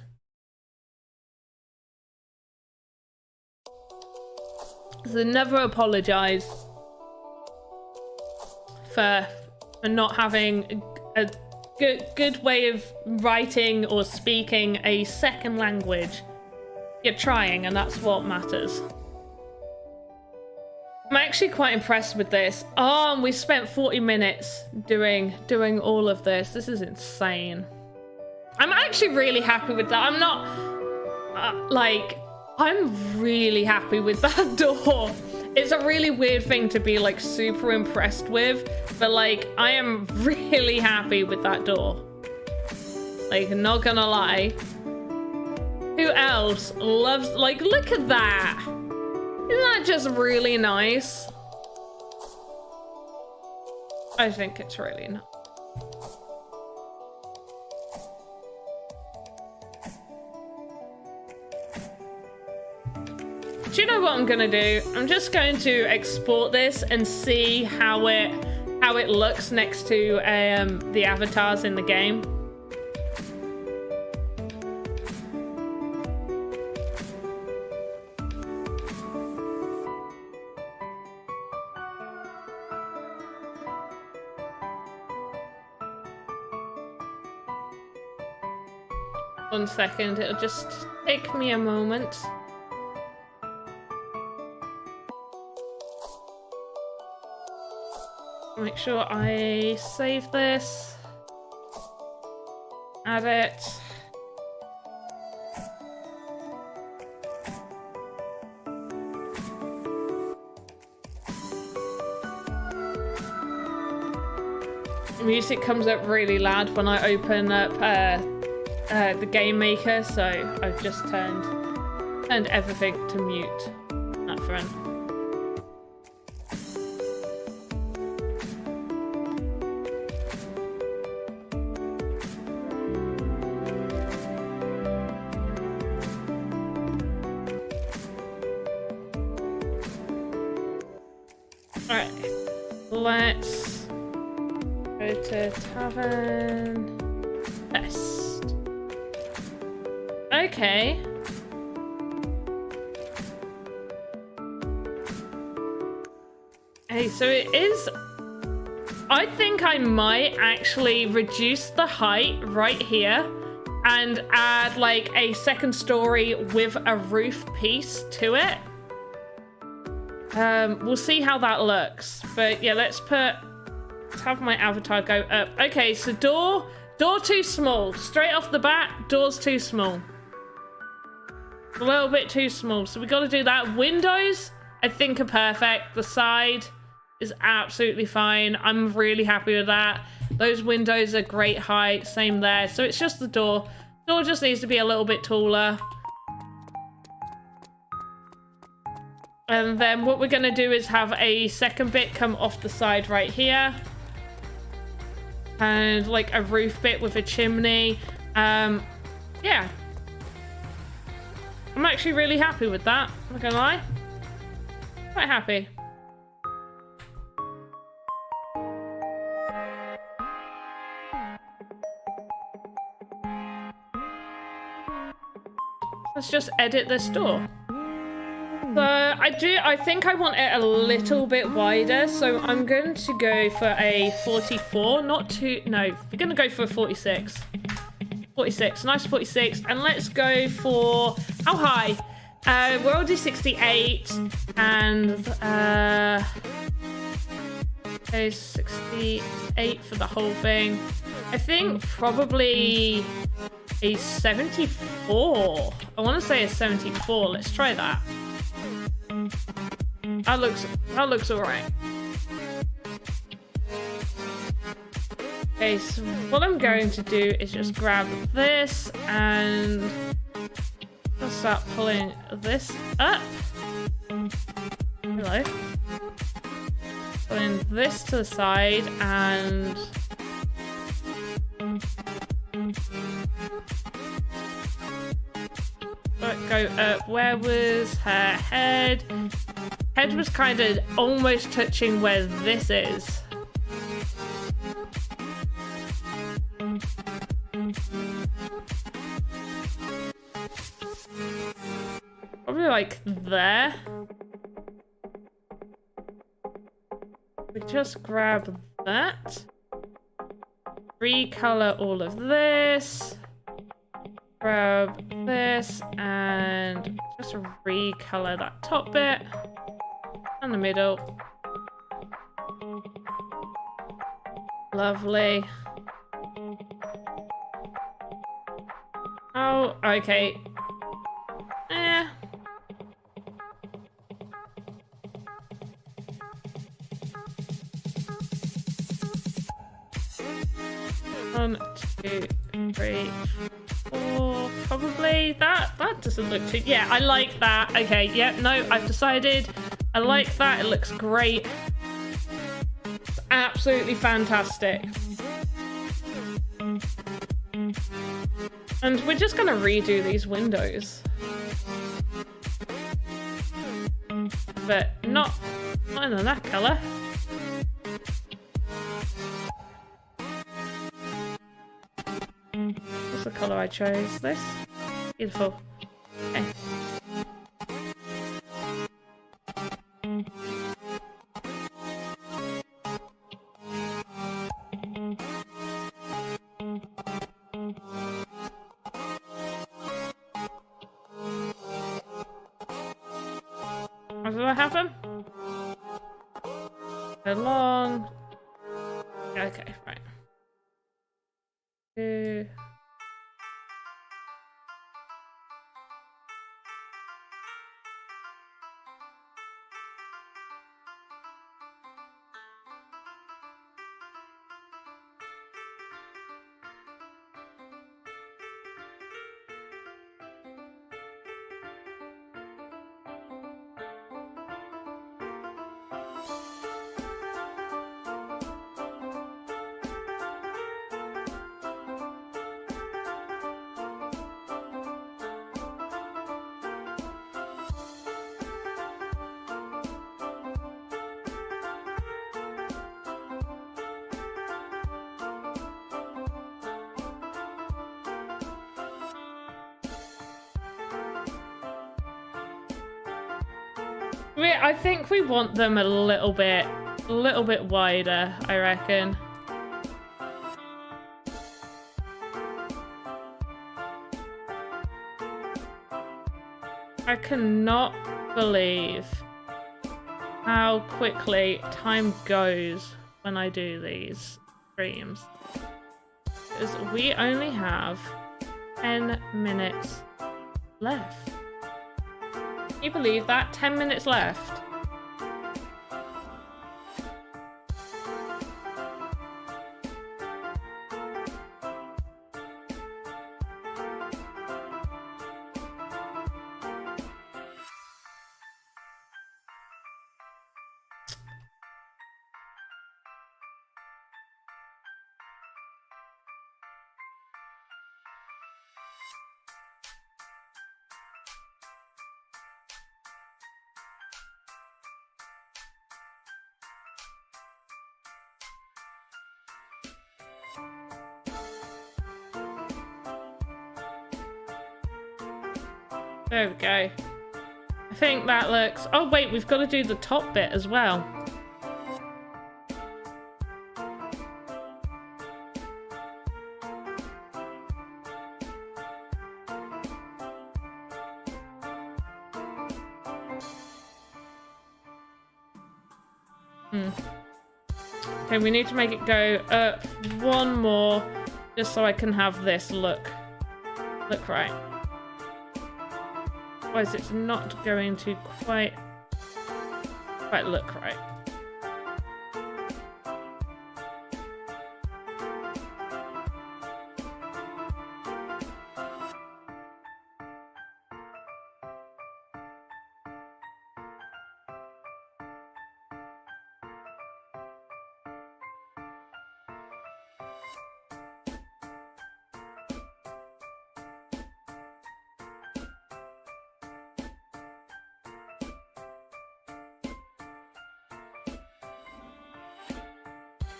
So never apologize for not having a good way of writing or speaking a second language. You're trying, and that's what matters. I'm actually quite impressed with this. Oh, and we spent 40 minutes doing all of this. This is insane. I'm actually really happy with that. I'm not I'm really happy with that door. It's a really weird thing to be like super impressed with, but like I am really happy with that door. Like, not gonna lie. Who else loves, like, look at that. Isn't that just really nice? I think it's really nice. Do you know what I'm gonna do? I'm just going to export this and see how it looks next to the avatars in the game. One second, it'll just take me a moment. Make sure I save this. Add it. The music comes up really loud when I open up the game maker, so I've just turned everything to mute up front. Alright, let's go to tavern. Test. Okay. Hey, so it is... I think I might actually reduce the height right here and add like a second story with a roof piece to it. We'll see how that looks. But yeah, let's have my avatar go up. Okay, so door too small. Straight off the bat, door's too small. A little bit too small. So we got to do that. Windows, I think, are perfect. The side is absolutely fine. I'm really happy with that. Those windows are great height. Same there. So it's just the door. Door just needs to be a little bit taller. And then what we're going to do is have a second bit come off the side right here. And like a roof bit with a chimney. Yeah. I'm actually really happy with that. I'm not going to lie. Quite happy. Let's just edit this door. So I think I want it a little bit wider, so I'm going to go for a 44, no, we're going to go for a 46. 46, nice 46, and let's go for, how high? We're already 68, and, okay, 68 for the whole thing. I think probably a 74. I want to say a 74, let's try that. That looks alright. Okay, so what I'm going to do is just grab this and just start pulling this up. Hello. Pulling this to the side and go up. Where was her head? Head was kind of almost touching where this is. Probably like there. We just grab that. Recolor all of this. Grab this and just recolor that top bit. And the middle. Lovely. Oh, okay. Eh. 1, 2, 3, 4. Probably that doesn't look too. Yeah, I like that. Okay, yeah, no, I've decided. I like that. It looks great. It's absolutely fantastic. And we're just gonna redo these windows. But not in that color. What's the color I chose? This? Beautiful. Okay. Do I have them? They're long. Okay, right. 2. I think we want them a little bit wider, I reckon. I cannot believe how quickly time goes when I do these streams. Because we only have 10 minutes left. Can you believe that? 10 minutes left. There we go. I think that looks... Oh, wait, we've got to do the top bit as well. Okay, we need to make it go up one more just so I can have this look right. Otherwise it's not going to quite look right.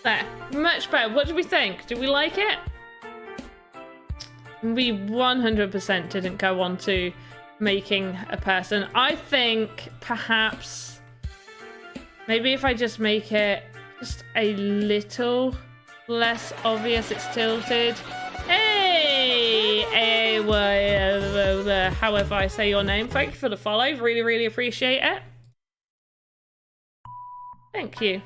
There, much better. What do we think? Do we like it? We 100% didn't go on to making a person. I think perhaps maybe if I just make it just a little less obvious it's tilted. Hey, however I say your name. Thank you for the follow. Really, really appreciate it. Thank you.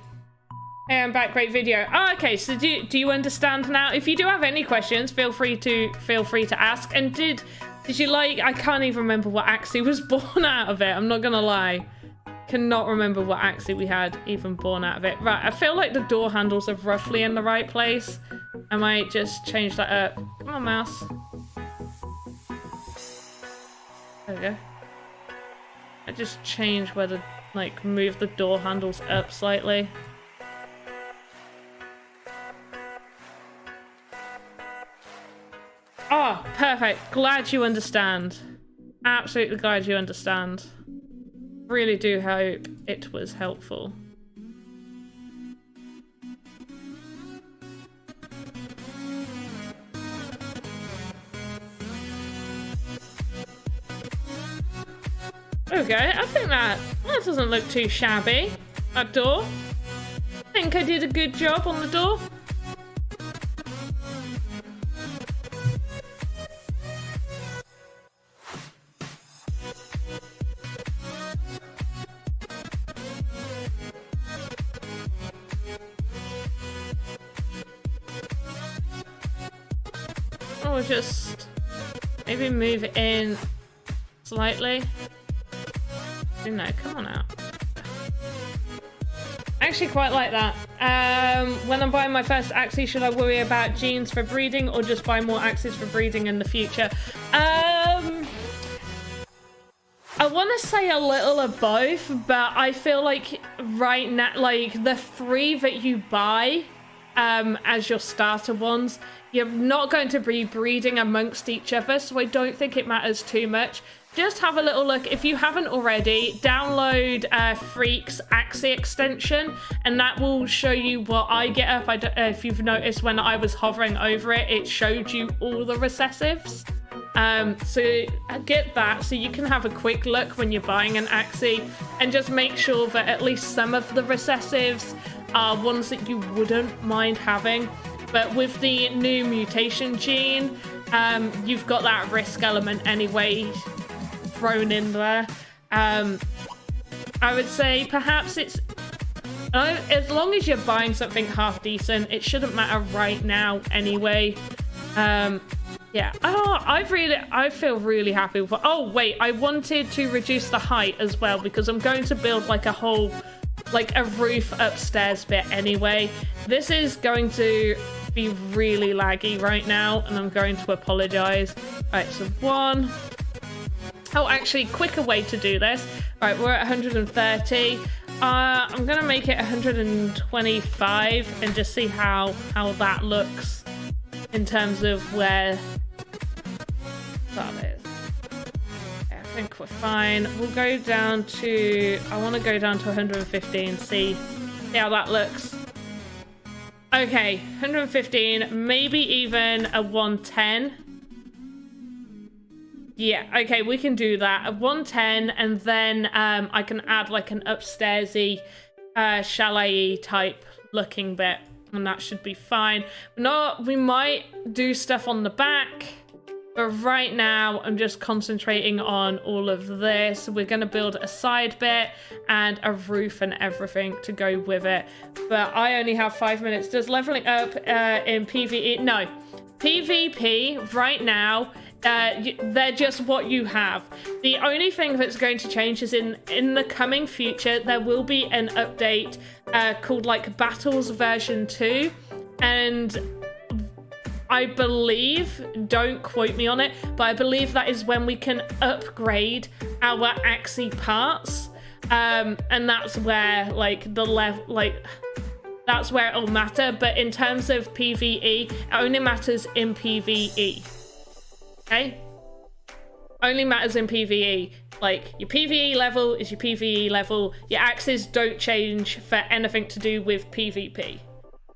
Hey, I'm back. Great video. Oh, okay, so do you understand now? If you do have any questions, feel free to ask. And did you like? I can't even remember what Axie was born out of it. I'm not gonna lie. Cannot remember what Axie we had even born out of it. Right, I feel like the door handles are roughly in the right place. I might just change that up. Come on, mouse. There we go. I just change where the, like, move the door handles up slightly. Oh, perfect. Glad you understand. Absolutely glad you understand. Really do hope it was helpful. Okay, I think that doesn't look too shabby. That door. I think I did a good job on the door. Or just maybe move it in slightly. No, come on out. I actually quite like that. When I'm buying my first Axie, should I worry about genes for breeding or just buy more Axies for breeding in the future? I want to say a little of both, but I feel like right now, like the 3 that you buy as your starter ones, you're not going to be breeding amongst each other, so I don't think it matters too much. Just have a little look. If you haven't already, download Freak's Axie extension, and that will show you what I get up. I don't know if you've noticed when I was hovering over it, it showed you all the recessives. So get that so you can have a quick look when you're buying an Axie, and just make sure that at least some of the recessives are ones that you wouldn't mind having. But with the new mutation gene, you've got that risk element anyway thrown in there. I would say perhaps it's as long as you're buying something half decent, it shouldn't matter right now anyway. Yeah. Oh, I feel really happy with. Oh wait, I wanted to reduce the height as well because I'm going to build like a whole, like a roof upstairs bit anyway. This is going to be really laggy right now, and I'm going to apologize. All right, so 1. Oh, actually, quicker way to do this. All right, we're at 130. I'm gonna make it 125 and just see how that looks in terms of where that is. I think we're fine. We'll go down to, I want to go down to 115, see how that looks. Okay, 115, maybe even a 110. Yeah, okay, we can do that. A 110, and then I can add like an upstairsy, chalet-y type looking bit, and that should be fine. No, we might do stuff on the back, but right now I'm just concentrating on all of this. We're going to build a side bit and a roof and everything to go with it. But I only have 5 minutes. Does leveling up in PvE? No. PvP right now, they're just what you have. The only thing that's going to change is in the coming future, there will be an update called like Battles version 2. And I believe, don't quote me on it, but I believe that is when we can upgrade our Axie parts. And that's where like the level, like that's where it'll matter. But in terms of PvE, it only matters in PvE. Okay? Only matters in PvE. Like, your PvE level is your PvE level. Your axes don't change for anything to do with PvP.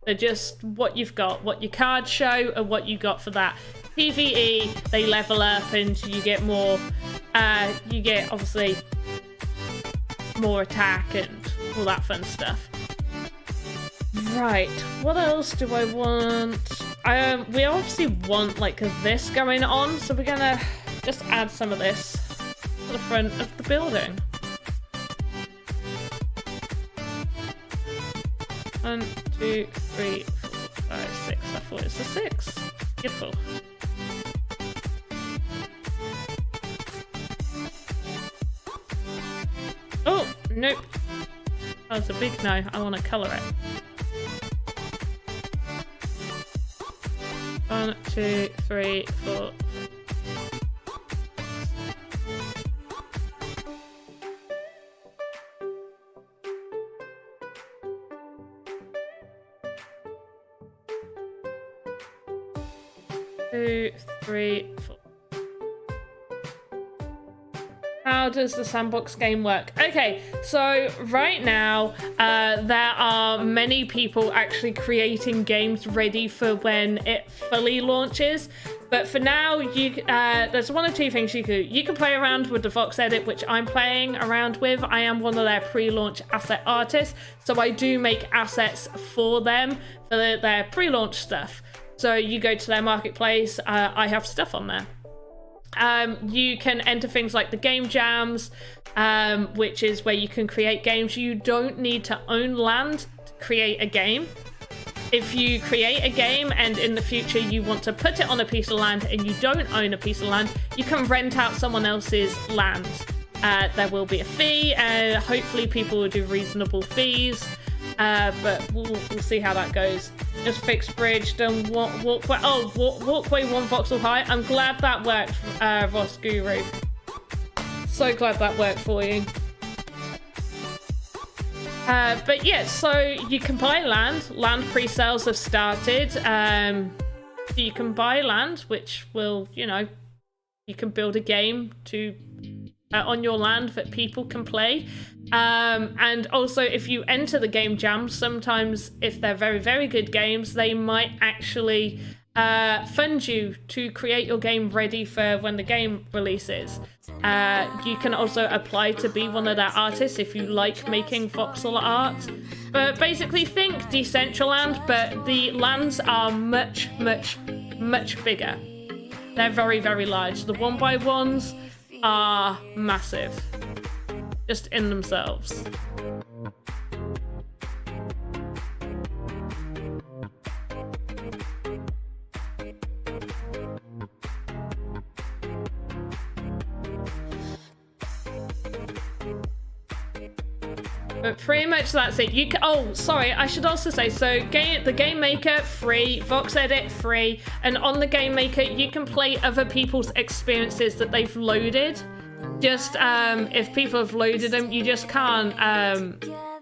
They're just what you've got, what your cards show, and what you got for that. PvE, they level up and you get more, you get obviously more attack and all that fun stuff. Right, what else do I want? We obviously want like this going on, so we're gonna just add some of this to the front of the building. 1, 2, 3, 4, 5, 6. I thought it was a 6. Beautiful. Oh, nope. That was a big no. I want to colour it. 1, 2, 3, 4. Two, 3, 4. How does the Sandbox game work? Okay, so right now there are many people actually creating games ready for when it fully launches. But for now, there's one or two things you can do. You can play around with the Voxedit, which I'm playing around with. I am one of their pre-launch asset artists, so I do make assets for them for their pre-launch stuff. So you go to their marketplace, I have stuff on there. You can enter things like the game jams, which is where you can create games. You don't need to own land to create a game. If you create a game and in the future you want to put it on a piece of land and you don't own a piece of land, you can rent out someone else's land. There will be a fee, and hopefully people will do reasonable fees. But we'll see how that goes. Just fixed bridge, done walkway. Oh, walkway 1 voxel high. I'm glad that worked, Ross Guru. So glad that worked for you. But yeah, so you can buy land. Land pre-sales have started. So you can buy land, which will, you can build a game to on your land that people can play. And also, if you enter the game jam, sometimes if they're very, very good games, they might actually fund you to create your game ready for when the game releases. You can also apply to be one of their artists if you like making voxel art. But basically think Decentraland, but the lands are much, much, much bigger. They're very, very large. The 1x1s are massive, just in themselves. But pretty much that's it. You can, oh, sorry, I should also say, so the Game Maker, free, Voxedit, free, and on the Game Maker, you can play other people's experiences that they've loaded. Just, if people have loaded them, you just can't,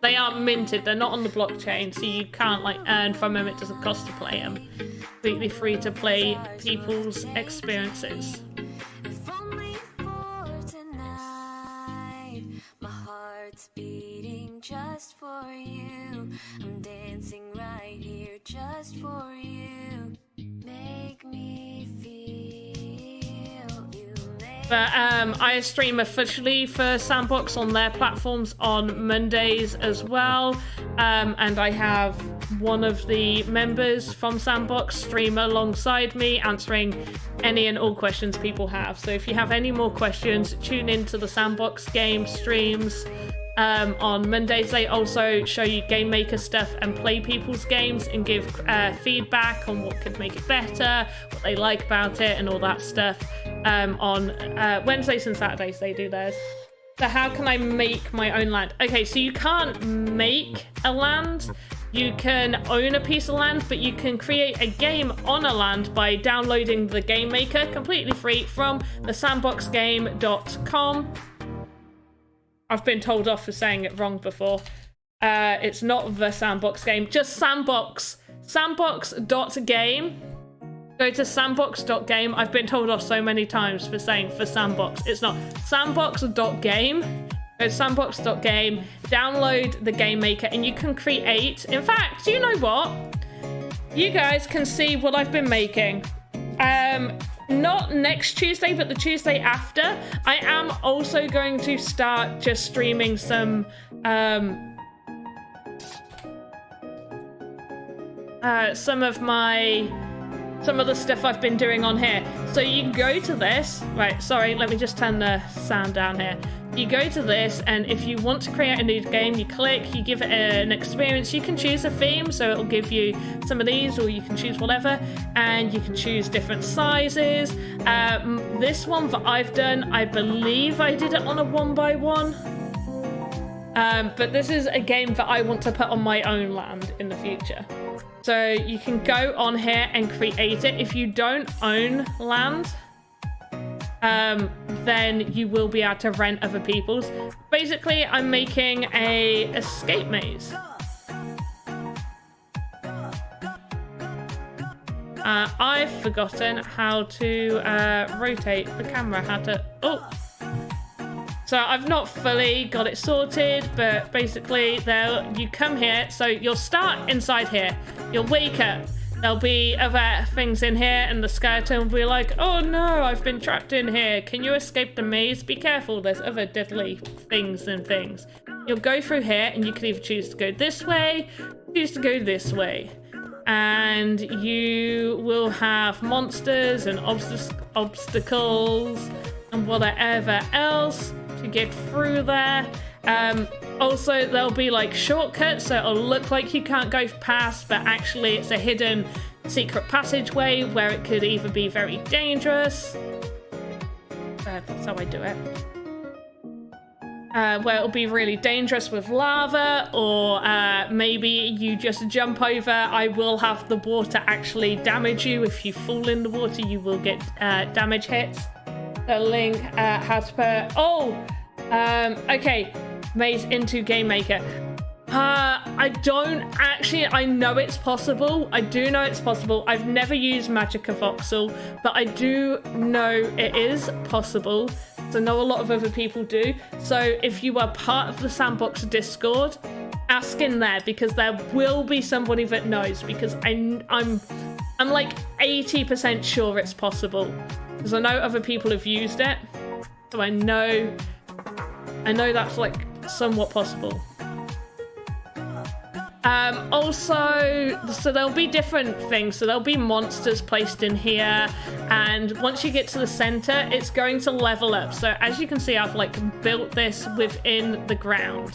they aren't minted, they're not on the blockchain, so you can't, like, earn from them, it doesn't cost to play them. Completely free to play people's experiences. Just for you, I'm dancing right here just for you. Make me feel you. But I stream officially for Sandbox on their platforms on Mondays as well. And I have one of the members from Sandbox stream alongside me, answering any and all questions people have. So if you have any more questions, tune into the Sandbox Game streams. On Mondays, they also show you Game Maker stuff and play people's games and give feedback on what could make it better, what they like about it, and all that stuff. On Wednesdays and Saturdays, they do theirs. So how can I make my own land? Okay, so you can't make a land. You can own a piece of land, but you can create a game on a land by downloading the Game Maker completely free from thesandboxgame.com. I've been told off for saying it wrong before. It's not the Sandbox Game, just Sandbox. Sandbox.game. Go to sandbox.game. I've been told off so many times for saying for Sandbox. It's not. Sandbox.game. Go to sandbox.game, download the Game Maker, and you can create. In fact, do you know what? you guys can see what I've been making. Not next Tuesday, but the Tuesday after, I am also going to start just streaming some of the stuff I've been doing on here. So you can go to this, right, sorry, let me just turn the sound down here. You go to this, and if you want to create a new game, you click, you give it an experience. You can choose a theme, so it'll give you some of these, or you can choose whatever, and you can choose different sizes. This one that I've done, I believe I did it on a 1x1. But this is a game that I want to put on my own land in the future. So you can go on here and create it. If you don't own land, then you will be able to rent other people's. Basically, I'm making a escape maze. I've forgotten how to rotate the camera, So I've not fully got it sorted, but basically you come here, so you'll start inside here. You'll wake up. There'll be other things in here, and the skeleton will be like, oh no, I've been trapped in here. Can you escape the maze? Be careful, there's other deadly things and things. You'll go through here, and you can either choose to go this way, choose to go this way. And you will have monsters and obstacles and whatever else to get through there. Also, there'll be like shortcuts, so it'll look like you can't go past, but actually it's a hidden secret passageway where it could either be very dangerous. That's how I do it. Where it'll be really dangerous with lava, or maybe you just jump over. I will have the water actually damage you. If you fall in the water, you will get damage hits. The link has put... okay. Maze into Game Maker. I know it's possible. I do know it's possible. I've never used Magica Voxel, but I do know it is possible. So I know a lot of other people do. So if you are part of the Sandbox Discord, ask in there, because there will be somebody that knows, because I'm like 80% sure it's possible, because I know other people have used it. So I know that's like somewhat possible. So there'll be different things. So there'll be monsters placed in here, and once you get to the center, it's going to level up. So as you can see, I've like built this within the ground.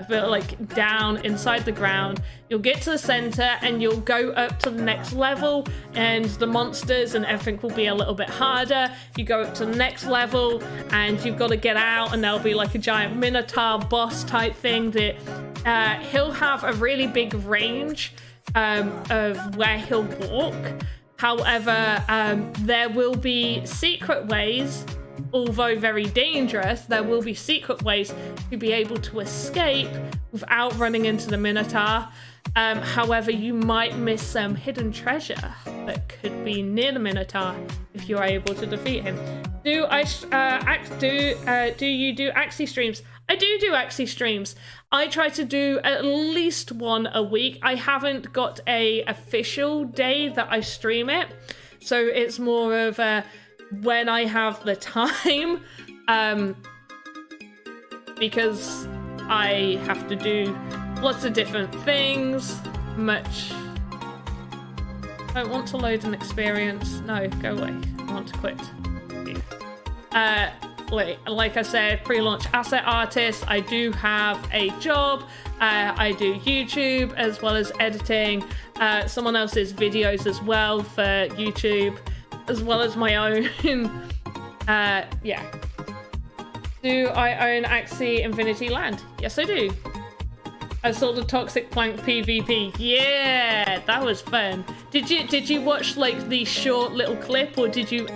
I've built it like down inside the ground. You'll get to the center and you'll go up to the next level, and the monsters and everything will be a little bit harder. You go up to the next level and you've got to get out, and there'll be like a giant minotaur boss type thing that he'll have a really big range of where he'll walk. However, there will be secret ways. Although very dangerous, there will be secret ways to be able to escape without running into the Minotaur. However, you might miss some hidden treasure that could be near the Minotaur if you are able to defeat him. Do you do Axie streams? I do Axie streams. I try to do at least one a week. I haven't got a official day that I stream it, so it's more of a when I have the time, because I have to do lots of different things. I don't want to load an experience. No, go away. I want to quit. Like I said, pre-launch asset artist. I do have a job. I do YouTube as well as editing someone else's videos as well for YouTube, as well as my own. Yeah. Do I own Axie Infinity Land? Yes, I do. I saw the Toxic Plank PvP. Yeah, that was fun. Did you watch like the short little clip, or did you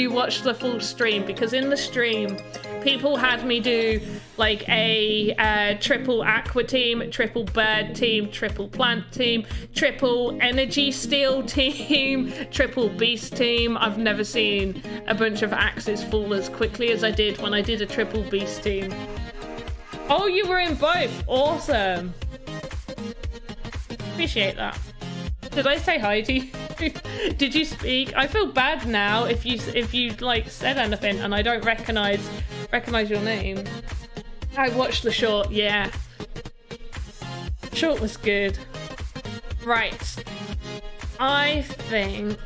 watch the full stream? Because in the stream, people had me do like a triple aqua team, triple bird team, triple plant team, triple energy steel team, triple beast team. I've never seen a bunch of axes fall as quickly as I did when I did a triple beast team. Oh, you were in both. Awesome. Appreciate that. Did I say hi to you? Did you speak? I feel bad now if you like said anything and I don't recognize your name. I watched the short, yeah. Short was good. Right. I think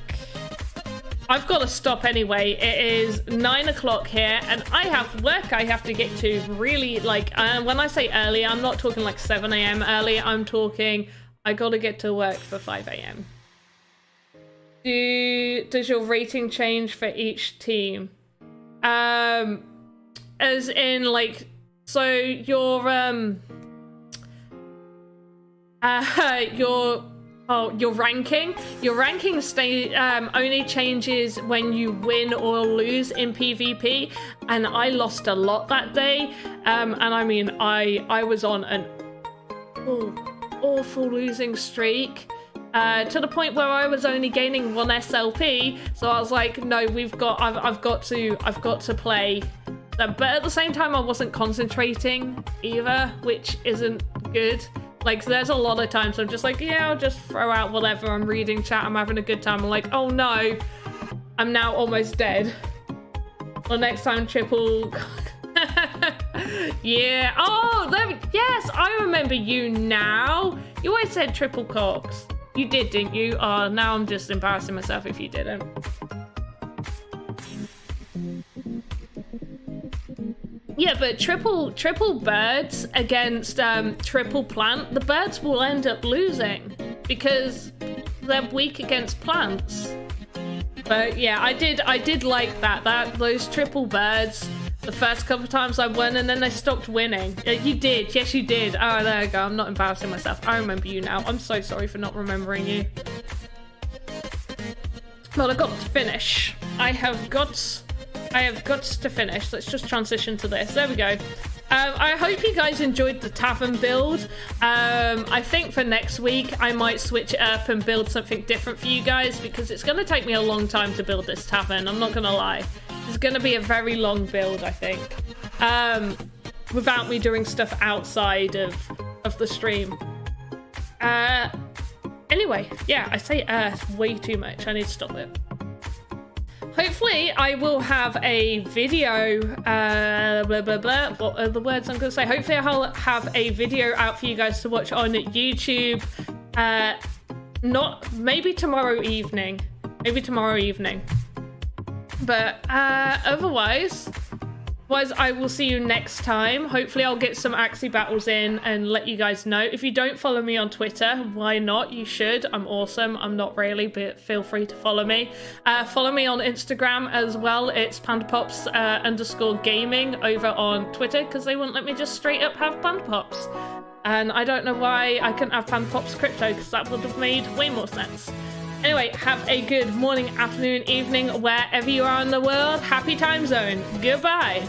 I've got to stop anyway. It is 9 o'clock here and I have work I have to get to really like, when I say early, I'm not talking like 7 a.m. early. I'm talking I got to get to work for 5 a.m. Does your rating change for each team? As in like, so your ranking only changes when you win or lose in PvP, and I lost a lot that day, and I mean I was on an awful losing streak, to the point where I was only gaining 1 SLP, so I was like, no, I've got to play. But at the same time, I wasn't concentrating either, which isn't good. Like, there's a lot of times I'm just like, yeah, I'll just throw out whatever. I'm reading chat, I'm having a good time. I'm like, oh no, I'm now almost dead. Well, next time, triple... Yeah. Oh, yes, I remember you now. You always said triple cogs. You did, didn't you? Oh, now I'm just embarrassing myself if you didn't. Yeah, but triple birds against triple plant, the birds will end up losing because they're weak against plants. But yeah, I did like those triple birds the first couple of times I won, and then they stopped winning. You did, yes you did. Oh, there you go. I'm not embarrassing myself. I remember you now. I'm so sorry for not remembering you. Well, I've got to finish. I have got to finish. Let's just transition to this. There we go. I hope you guys enjoyed the tavern build. I think for next week, I might switch it up and build something different for you guys because it's going to take me a long time to build this tavern. I'm not going to lie. It's going to be a very long build, I think, without me doing stuff outside of the stream. Anyway, yeah, I say way too much. I need to stop it. Hopefully, I will have a video, blah, blah, blah. What are the words I'm going to say? Hopefully, I'll have a video out for you guys to watch on YouTube. Maybe tomorrow evening. But otherwise, I will see you next time. Hopefully I'll get some Axie battles in and let you guys know. If you don't follow me on Twitter, why not? You should. I'm awesome. I'm not really, but feel free to follow me. Follow me on Instagram as well. It's pandapops_gaming over on Twitter because they wouldn't let me just straight up have pandapops. And I don't know why I couldn't have pandapops crypto because that would have made way more sense. Anyway, have a good morning, afternoon, evening, wherever you are in the world. Happy time zone. Goodbye.